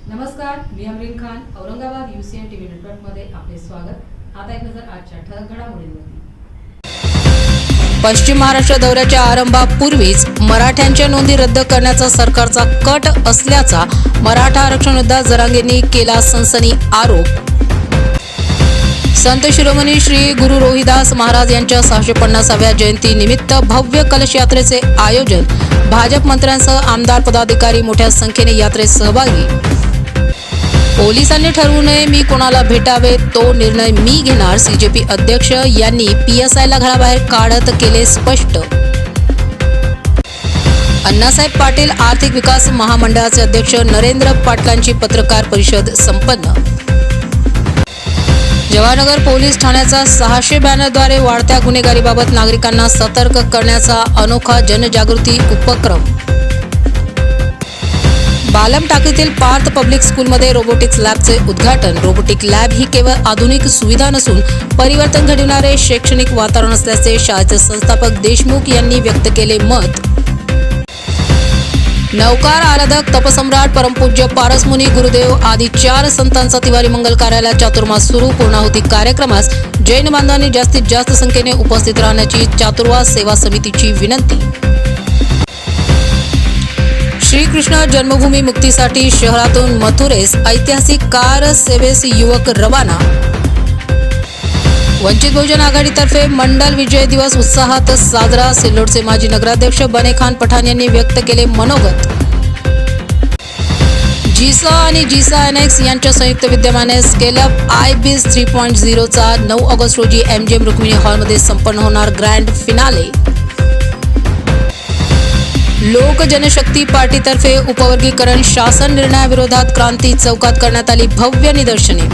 नमस्कार, मी Amreen Khan. Aurangabad UCN TV नेटवर्कमध्ये आपले स्वागत. आता एक नजर आजच्या ठळक घडामोडींवरती. पश्चिम महाराष्ट्र दौऱ्याच्या आरंभापूर्वीच मराठ्यांच्या नोंदी रद्द करण्याचा सरकारचा कट असल्याचा मराठा आरक्षण योद्धा जरांगेंनी केला सनसनी आरोप. संत शिरोमणी श्री गुरु रोहिदास महाराज यांच्या 650व्या जयंती निमित्त भव्य कलश यात्रेचे आयोजन. भाजप मंत्र्यांसह आमदार पदाधिकारी मोठ्या संख्येने यात्रेत सहभागी. पोलिसांनी ठरवू नये मी कोणाला भेटावे तो निर्णय मी घेणार. CJP अध्यक्ष यांनी PSIला घराबाहेर काढत केले स्पष्ट. अण्णासाहेब पाटील आर्थिक विकास महामंडळाचे अध्यक्ष नरेंद्र पाटलांची पत्रकार परिषद संपन्न. जवाहरनगर पोलीस ठाण्याचा 600 बॅनरद्वारे वाढत्या गुन्हेगारीबाबत नागरिकांना सतर्क करण्याचा अनोखा जनजागृती उपक्रम. बालम टाकीतील पार्थ पब्लिक स्कूलमध्ये रोबोटिक्स लॅबचे उद्घाटन. रोबोटिक लॅब ही केवळ आधुनिक सुविधा नसून परिवर्तन घडविणारे शैक्षणिक वातावरण असल्याचे शाळेचे संस्थापक देशमुख यांनी व्यक्त केले मत. नवकार आराधक तपसम्राट परमपूज्य पारसमुनी गुरुदेव आदी 4 संतांचा तिवारी मंगल कार्याला चातुर्मास सुरू. पूर्णाहुती कार्यक्रमास जैन बांधवांनी जास्तीत जास्त संख्येने उपस्थित राहण्याची चातुर्मास सेवा समितीची विनंती. श्रीकृष्ण जन्मभूमी मुक्तीसाठी शहरातून मथुरेस ऐतिहासिक कार सेवेस युवक रवाना. वंचित बहुजन आघाडीतर्फे मंडल विजय दिवस उत्साहात साजरा. सिल्लोडचे माजी नगराध्यक्ष बनेखान पठाण यांनी व्यक्त केले मनोगत. जिसा आणि जिसा NX यांच्या संयुक्त विद्यमाने स्केलअप IBIZ 3.0 चा 9 ऑगस्ट रोजी MGM रुक्मिणी हॉलमध्ये संपन्न होणार ग्रँड फिनाले. लोक जनशक्ती पार्टीतर्फे उपवर्गीकरण शासन निर्णयाविरोधात क्रांती चौकात करण्यात आली भव्य निदर्शने.